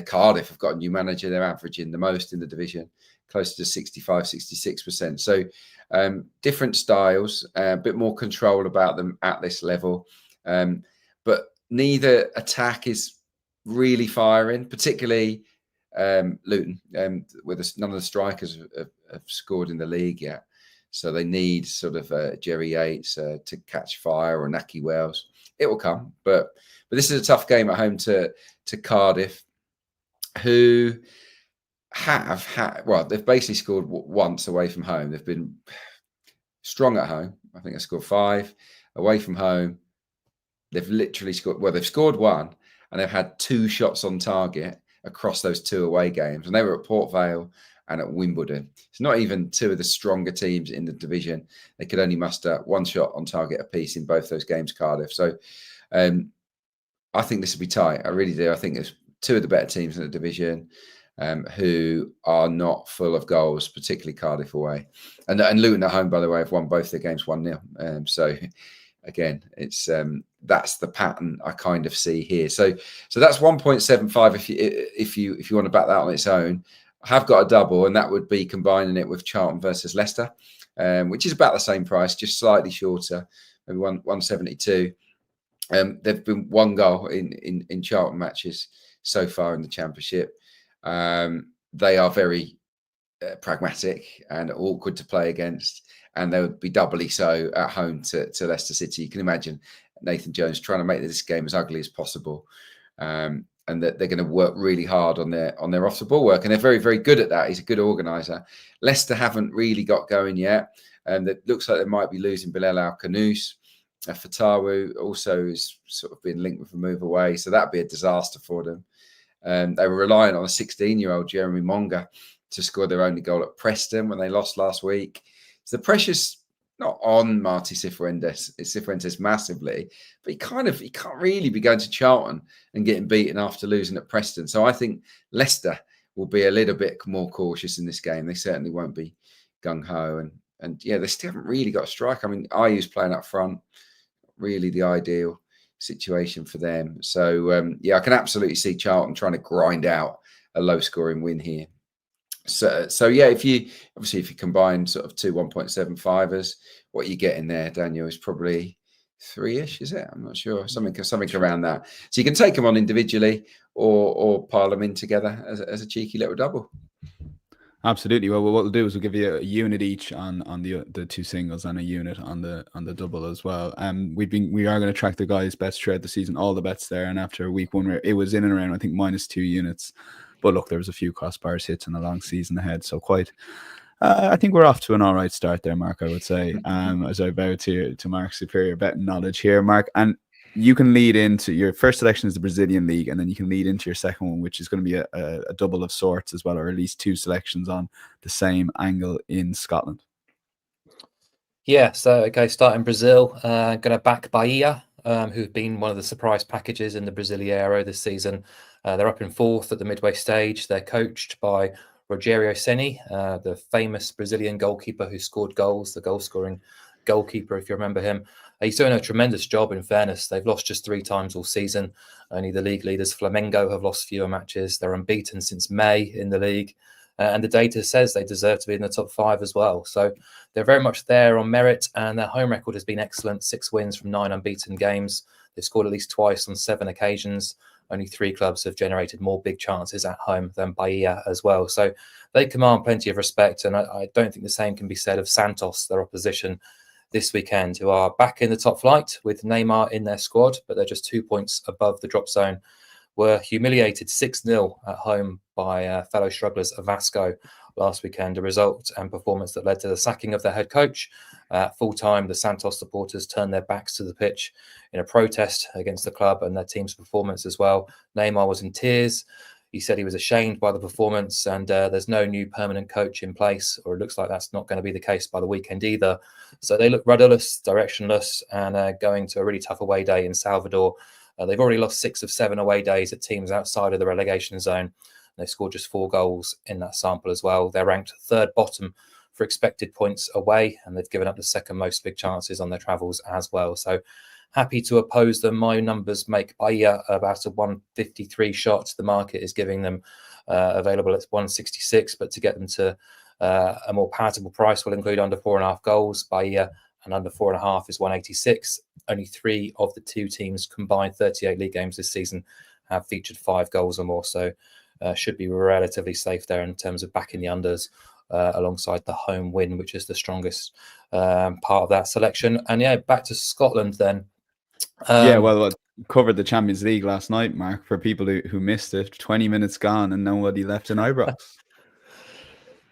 Cardiff have got a new manager; they're averaging the most in the division, close to 65-66%. So different styles, a bit more control about them at this level, but neither attack is really firing, particularly Luton, where none of the strikers have scored in the league yet. So they need sort of Jerry Yates to catch fire, or Naki Wells. It will come, but this is a tough game at home to Cardiff, who they've basically scored once away from home. They've been strong at home. I think they scored 5 away from home. They've literally scored. Well, they've scored 1, and they've had 2 shots on target across those 2 away games, and they were at Port Vale and at Wimbledon. It's not even 2 of the stronger teams in the division. They could only muster 1 shot on target apiece in both those games, Cardiff. So I think this will be tight. I really do. I think there's 2 of the better teams in the division who are not full of goals, particularly Cardiff away. And Luton at home, by the way, have won both their games 1-0. So again, it's that's the pattern I kind of see here. So that's 1.75 if you want to back that on its own. I have got a double, and that would be combining it with Charlton versus Leicester, which is about the same price, just slightly shorter, maybe 172. They've been 1 goal in Charlton matches so far in the Championship. They are very pragmatic and awkward to play against, and they would be doubly so at home to Leicester City. You can imagine Nathan Jones trying to make this game as ugly as possible, and that they're going to work really hard on their off the ball work, and they're very, very good at that. He's a good organizer. Leicester haven't really got going yet, and it looks like they might be losing Bilal Al-Khanous. Fatawu also is sort of being linked with a move away, so that'd be a disaster for them. They were relying on a 16-year-old Jeremy Monga to score their only goal at Preston when they lost last week. So the pressure's not on Martí Cifuentes massively, but he can't really be going to Charlton and getting beaten after losing at Preston. So I think Leicester will be a little bit more cautious in this game. They certainly won't be gung-ho. And yeah, they still haven't really got a strike. I mean, Ayew's playing up front, really the ideal situation for them. So yeah, I can absolutely see Charlton trying to grind out a low-scoring win here. So yeah, if you combine sort of 2 1.75ers, what you get in there, Daniel, is probably 3-ish, is it? I'm not sure. Something around that. So you can take them on individually or pile them in together as a cheeky little double. Absolutely. Well, what we'll do is we'll give you a unit each on the 2 singles and a unit on the double as well. We are going to track the guys' bets throughout the season, all the bets there, and after week 1, it was in and around, I think, -2 units. But look, there was a few crossbars hits and a long season ahead, so quite. I think we're off to an all right start there, Mark. I would say, as I bow to Mark's superior betting knowledge here, Mark, and you can lead into your first selection is the Brazilian League, and then you can lead into your second one, which is going to be a double of sorts as well, or at least 2 selections on the same angle in Scotland. Yeah, so okay, starting Brazil, going to back Bahia, who've been one of the surprise packages in the Brasileiro this season. They're up in 4th at the midway stage. They're coached by Rogério Ceni, the famous Brazilian goalkeeper who scored goals, the goal-scoring goalkeeper, if you remember him. He's doing a tremendous job, in fairness. They've lost just 3 times all season. Only the league leaders, Flamengo, have lost fewer matches. They're unbeaten since May in the league. And the data says they deserve to be in the top 5 as well. So they're very much there on merit, and their home record has been excellent. 6 wins from 9 unbeaten games. They've scored at least twice on 7 occasions. Only 3 clubs have generated more big chances at home than Bahia as well. So they command plenty of respect, and I don't think the same can be said of Santos, their opposition this weekend, who are back in the top flight with Neymar in their squad, but they're just 2 points above the drop zone. Were humiliated 6-0 at home by fellow strugglers of Vasco last weekend, a result and performance that led to the sacking of their head coach. Full time, the Santos supporters turned their backs to the pitch in a protest against the club and their team's performance as well. Neymar was in tears. He said he was ashamed by the performance, and there's no new permanent coach in place, or it looks like that's not going to be the case by the weekend either. So they look rudderless, directionless, and going to a really tough away day in Salvador. They've already lost 6 of 7 away days at teams outside of the relegation zone. They scored just 4 goals in that sample as well. They're ranked 3rd bottom for expected points away, and they've given up the 2nd most big chances on their travels as well. So happy to oppose them. My numbers make Bahia about a 153 shot. The market is giving them available at 166, but to get them to a more palatable price will include under 4.5 goals. Bahia and under 4.5 is 186. Only 3 of the 2 teams combined 38 league games this season have featured 5 goals or more. So should be relatively safe there in terms of backing the unders alongside the home win, which is the strongest part of that selection. And yeah, back to Scotland then. Well, covered the Champions League last night, Mark, for people who missed it. 20 minutes gone and nobody left in Ibrox.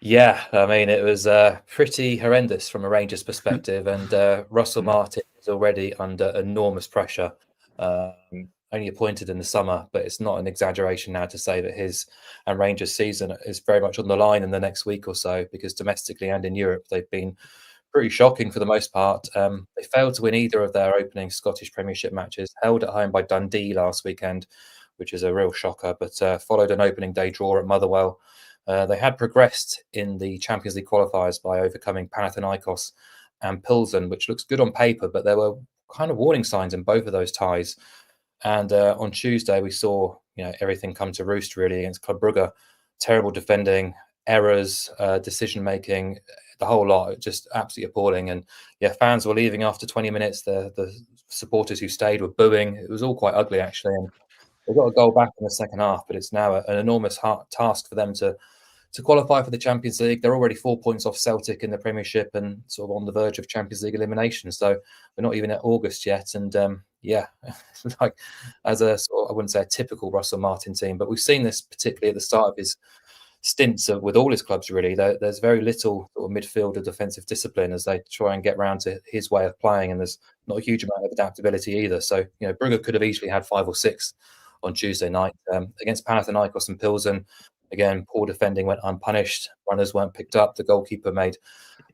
Yeah, I mean, it was pretty horrendous from a Rangers perspective, and Russell Martin is already under enormous pressure. Only appointed in the summer, but it's not an exaggeration now to say that his and Rangers' season is very much on the line in the next week or so, because domestically and in Europe, they've been pretty shocking for the most part. They failed to win either of their opening Scottish Premiership matches, held at home by Dundee last weekend, which is a real shocker, but followed an opening day draw at Motherwell. They had progressed in the Champions League qualifiers by overcoming Panathinaikos and Pilsen, which looks good on paper, but there were kind of warning signs in both of those ties. And on Tuesday, we saw everything come to roost really against Club Brugge. Terrible defending, errors, decision making, the whole lot, just absolutely appalling. And yeah, fans were leaving after 20 minutes. The supporters who stayed were booing. It was all quite ugly actually. And they got a goal back in the second half, but it's now an enormous task for them to qualify for the Champions League. They're already 4 points off Celtic in the Premiership and sort of on the verge of Champions League elimination. So we're not even at August yet. And like as a sort of, I wouldn't say a typical Russell Martin team, but we've seen this particularly at the start of his stints with all his clubs really. There's very little sort of midfield or defensive discipline as they try and get round to his way of playing, and there's not a huge amount of adaptability either. So Brugge could have easily had 5 or 6 on Tuesday night against Panathinaikos and Pilsen. Again, poor defending went unpunished. Runners weren't picked up. The goalkeeper made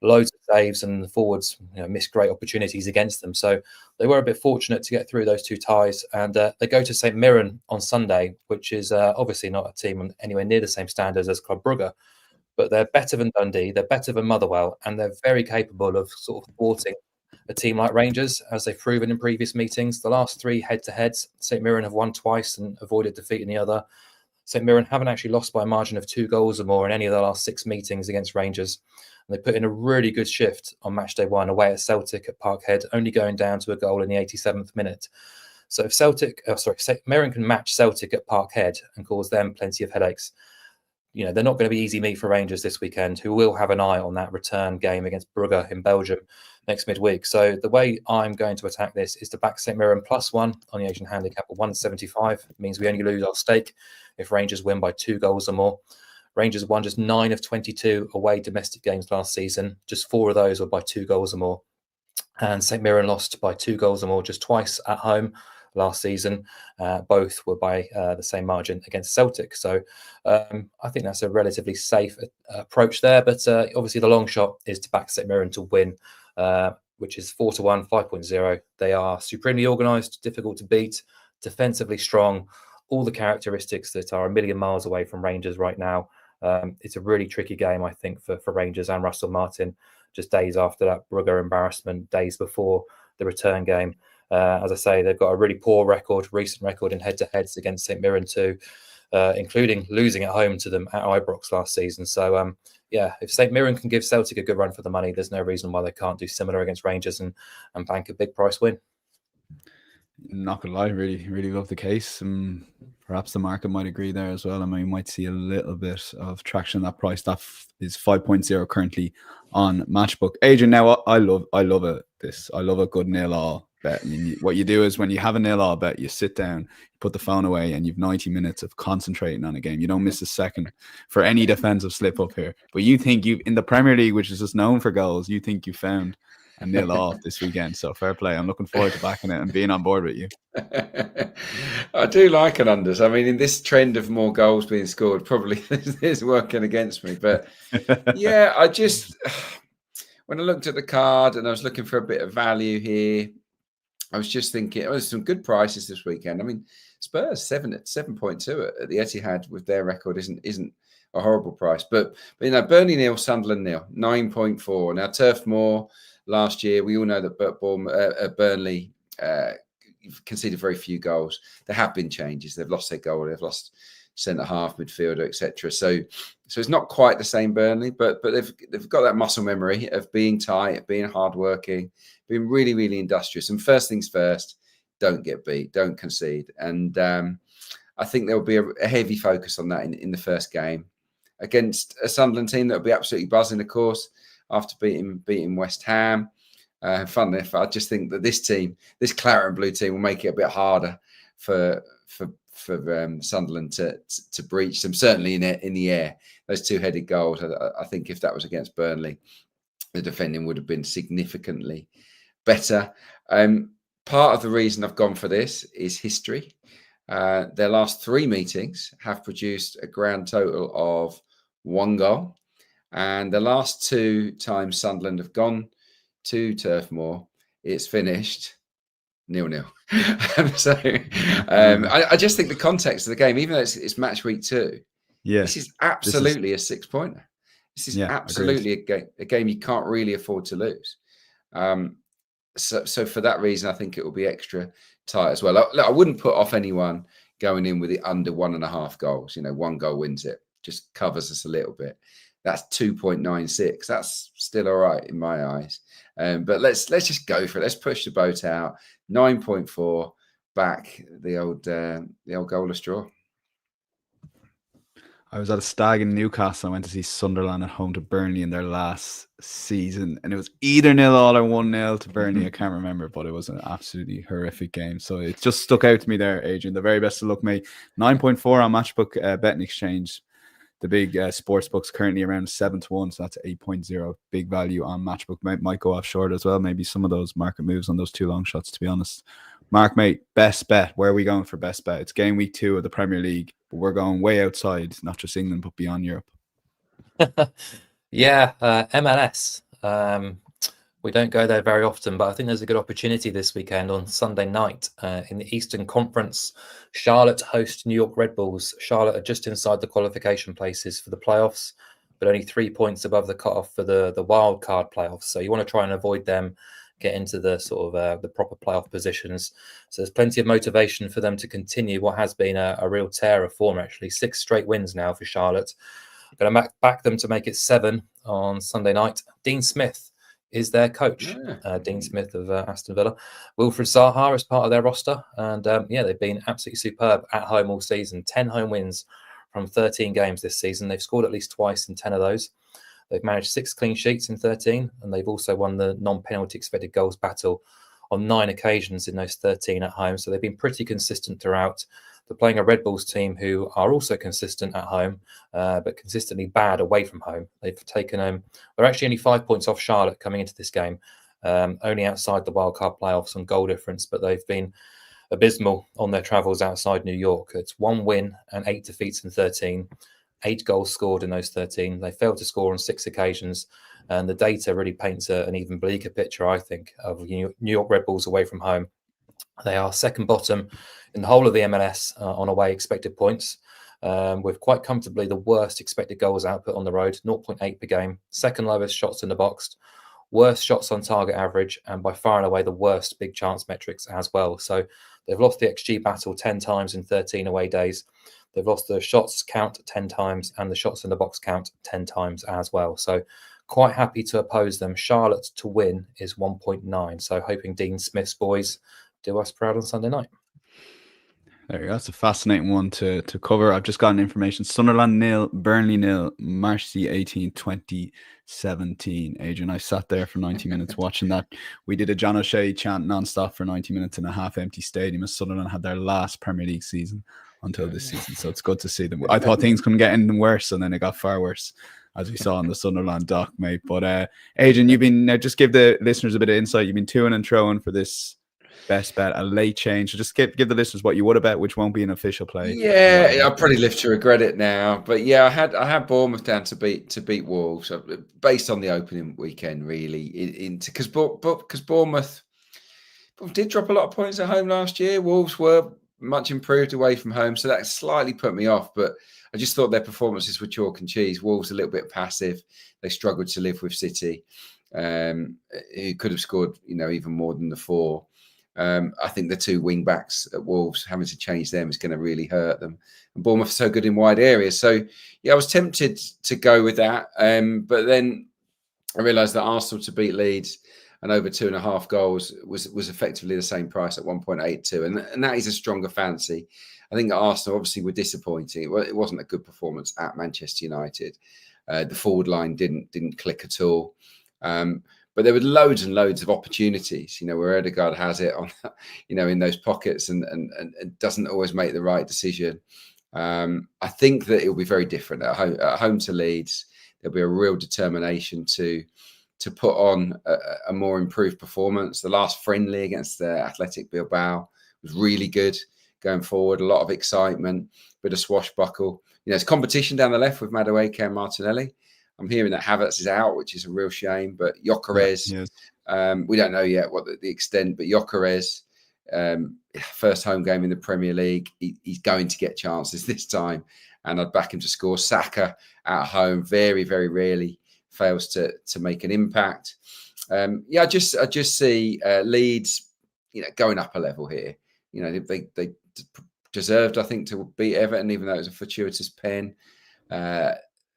loads of saves, and the forwards missed great opportunities against them. So they were a bit fortunate to get through those 2 ties. And they go to St Mirren on Sunday, which is obviously not a team anywhere near the same standards as Club Brugge, but they're better than Dundee, they're better than Motherwell, and they're very capable of sort of thwarting a team like Rangers, as they've proven in previous meetings. The last 3 head-to-heads, St Mirren have won twice and avoided defeat in the other. St Mirren haven't actually lost by a margin of 2 goals or more in any of the last 6 meetings against Rangers. And they put in a really good shift on match day 1 away at Celtic at Parkhead, only going down to a goal in the 87th minute. So if St Mirren can match Celtic at Parkhead and cause them plenty of headaches, they're not going to be easy meat for Rangers this weekend, who will have an eye on that return game against Brugge in Belgium next midweek. So the way I'm going to attack this is to back St Mirren +1 on the Asian handicap at 175. It means we only lose our stake if Rangers win by 2 goals or more. Rangers won just 9 of 22 away domestic games last season. Just 4 of those were by 2 goals or more. And St Mirren lost by 2 goals or more just twice at home last season. Both were by the same margin against Celtic. So I think that's a relatively safe approach there. But obviously the long shot is to back St Mirren to win, which is 4-1, 5.0. They are supremely organised, difficult to beat, defensively strong, all the characteristics that are a million miles away from Rangers right now. It's a really tricky game, I think, for Rangers and Russell Martin, just days after that Brugge embarrassment, days before the return game. As I say, they've got a really poor recent record in head-to-heads against St Mirren too, including losing at home to them at Ibrox last season. So, if St Mirren can give Celtic a good run for the money, there's no reason why they can't do similar against Rangers and bank a big price win. Not gonna lie, really love the case. Perhaps the market might agree there as well. I mean, we might see a little bit of traction in that price. That is 5.0 currently on Matchbook. Adrian, now I love this. I love a good 0-0 bet. I mean, what you do is when you have a 0-0 bet, you sit down, put the phone away, and you've 90 minutes of concentrating on a game. You don't miss a second for any defensive slip up here. But you think in the Premier League, which is just known for goals, you think you found a 0-0 this weekend. So fair play. I'm looking forward to backing it and being on board with you. I do like an unders. I mean, in this trend of more goals being scored, probably is working against me. But yeah, when I looked at the card and I was looking for a bit of value here, I was just thinking, there's some good prices this weekend. I mean, Spurs 7.2 at the Etihad with their record isn't a horrible price. But Burnley 0, Sunderland 0, 9.4. Now Turf Moor last year, we all know that Burnley conceded very few goals. There have been changes. They've lost their goal. They've lost centre half, midfielder, etc. So it's not quite the same Burnley, but they've got that muscle memory of being tight, being hardworking, being really, really industrious. And first things first, don't get beat, don't concede. And I think there will be a heavy focus on that in the first game against a Sunderland team that will be absolutely buzzing, of course, after beating West Ham. Fun enough, I just think that this claret and blue team, will make it a bit harder for Sunderland to breach them. Certainly in the air, those two-headed goals. I think if that was against Burnley, the defending would have been significantly better. Part of the reason I've gone for this is history. Their last 3 meetings have produced a grand total of 1 goal. And the last 2 times Sunderland have gone to Turf Moor, it's finished 0-0. I just think the context of the game, even though it's match week 2, this is absolutely a 6-pointer. This is absolutely a game you can't really afford to lose. So for that reason, I think it will be extra tight as well. I wouldn't put off anyone going in with it under 1.5 goals. 1 goal wins it, just covers us a little bit. That's 2.96. That's still all right in my eyes. But let's just go for it. Let's push the boat out. 9.4 back the old goalless draw. I was at a stag in Newcastle. I went to see Sunderland at home to Burnley in their last season, and it was either 0-0 or 1-0 to Burnley. I can't remember, but it was an absolutely horrific game. So it just stuck out to me there, Adrian. The very best of luck, mate. 9.4 on Matchbook Betting Exchange. The big sports book's currently around 7-1, so that's 8.0. Big value on Matchbook. Might go off short as well. Maybe some of those market moves on those 2 long shots, to be honest. Mark, mate, best bet. Where are we going for best bet? It's game week 2 of the Premier League, but we're going way outside, not just England, but beyond Europe. MLS. We don't go there very often, but I think there's a good opportunity this weekend on Sunday night in the Eastern Conference. Charlotte host New York Red Bulls. Charlotte are just inside the qualification places for the playoffs, but only 3 points above the cutoff for the wild card playoffs. So you want to try and avoid them, get into the sort of the proper playoff positions. So there's plenty of motivation for them to continue what has been a real tear of form, actually. 6 straight wins now for Charlotte. I'm going to back them to make it 7 on Sunday night. Dean Smith is their coach. Dean Smith of Aston Villa. Wilfred Zaha is part of their roster. And they've been absolutely superb at home all season. 10 home wins from 13 games this season. They've scored at least twice in 10 of those. They've managed 6 clean sheets in 13, and they've also won the non-penalty expected goals battle on 9 occasions in those 13 at home. So they've been pretty consistent throughout. They're playing a Red Bulls team who are also consistent at home, but consistently bad away from home. They've taken home. They're actually only 5 points off Charlotte coming into this game, only outside the wildcard playoffs on goal difference, but they've been abysmal on their travels outside New York. It's 1 win and 8 defeats in 13. 8 goals scored in those 13. They failed to score on 6 occasions. And the data really paints an even bleaker picture, I think, of New York Red Bulls away from home. They are second bottom in the whole of the MLS on away expected points, with quite comfortably the worst expected goals output on the road, 0.8 per game. Second lowest shots in the box, worst shots on target average, and by far and away the worst big chance metrics as well. So they've lost the XG battle 10 times in 13 away days. They've lost the shots count 10 times and the shots in the box count 10 times as well. So quite happy to oppose them. Charlotte to win is 1.9. So hoping Dean Smith's boys do us proud on Sunday night. There you go. That's a fascinating one to cover. I've just gotten information. Sunderland 0, Burnley 0, March the 18th, 2017. Adrian, I sat there for 90 minutes watching that. We did a John O'Shea chant non-stop for 90 minutes in a half-empty stadium as Sunderland had their last Premier League season until this season. So it's good to see them. I thought things couldn't get anything worse, and then it got far worse, as we saw in the Sunderland doc, mate. But Adrian, you've been just give the listeners a bit of insight. You've been toing and throwing for this best bet, a late change. So just give the listeners what you would have bet, which won't be an official play. Yeah, I'll probably live to regret it now. But yeah, I had Bournemouth down to beat Wolves based on the opening weekend, really. Because Bournemouth did drop a lot of points at home last year. Wolves were much improved away from home, so that slightly put me off. But I just thought their performances were chalk and cheese. Wolves a little bit passive. They struggled to live with City, who could have scored, even more than the 4. I think the 2 wing backs at Wolves, having to change them is going to really hurt them. And Bournemouth are so good in wide areas. So, yeah, I was tempted to go with that. But then I realised that Arsenal to beat Leeds and over 2.5 goals was effectively the same price at 1.82. And that is a stronger fancy. I think Arsenal obviously were disappointing. It wasn't a good performance at Manchester United. The forward line didn't click at all. But there were loads and loads of opportunities, where Odegaard has it on, in those pockets and doesn't always make the right decision. I think that it will be very different at home to Leeds. There'll be a real determination to put on a more improved performance. The last friendly against the Athletic Bilbao was really good going forward. A lot of excitement, bit of swashbuckle. It's competition down the left with Madueke and Martinelli. I'm hearing that Havertz is out, which is a real shame. But Gyökeres, we don't know yet what the extent. But Gyökeres, first home game in the Premier League, he's going to get chances this time, and I'd back him to score. Saka at home, very, very rarely fails to make an impact. I just see Leeds, going up a level here. They deserved, I think, to beat Everton, even though it was a fortuitous pen.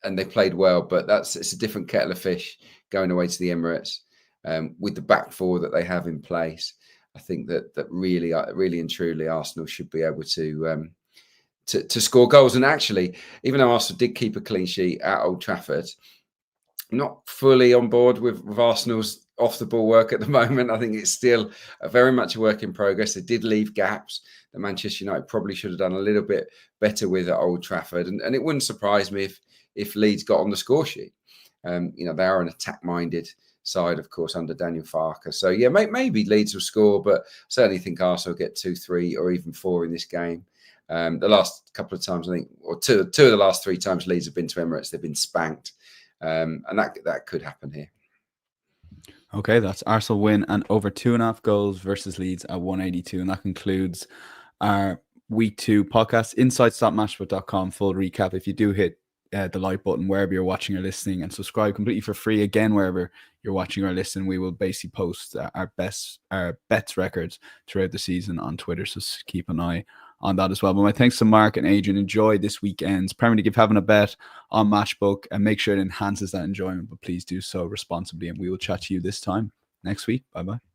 And they played well, but it's a different kettle of fish going away to the Emirates with the back four that they have in place. I think that really and truly Arsenal should be able to score goals. And actually, even though Arsenal did keep a clean sheet at Old Trafford, I'm not fully on board with Arsenal's off the ball work at the moment. I think it's still very much a work in progress. They did leave gaps that Manchester United probably should have done a little bit better with at Old Trafford. And it wouldn't surprise me if Leeds got on the score sheet. They are an attack-minded side, of course, under Daniel Farke. So, maybe Leeds will score, but I certainly think Arsenal will get 2, 3 or even 4 in this game. The last couple of times, I think, or two of the last 3 times Leeds have been to Emirates, they've been spanked. And that could happen here. Okay, that's Arsenal win and over 2.5 goals versus Leeds at 182. And that concludes our Week 2 podcast. Insights.matchbook.com, full recap. If you do hit the like button wherever you're watching or listening, and subscribe completely for free again wherever you're watching or listening, we will basically post our bets records throughout the season on Twitter, so keep an eye on that as well. But my thanks to Mark and Adrian. Enjoy this weekend's Premier League if having a bet on Matchbook, and make sure it enhances that enjoyment, but please do so responsibly, and we will chat to you this time next week. Bye bye.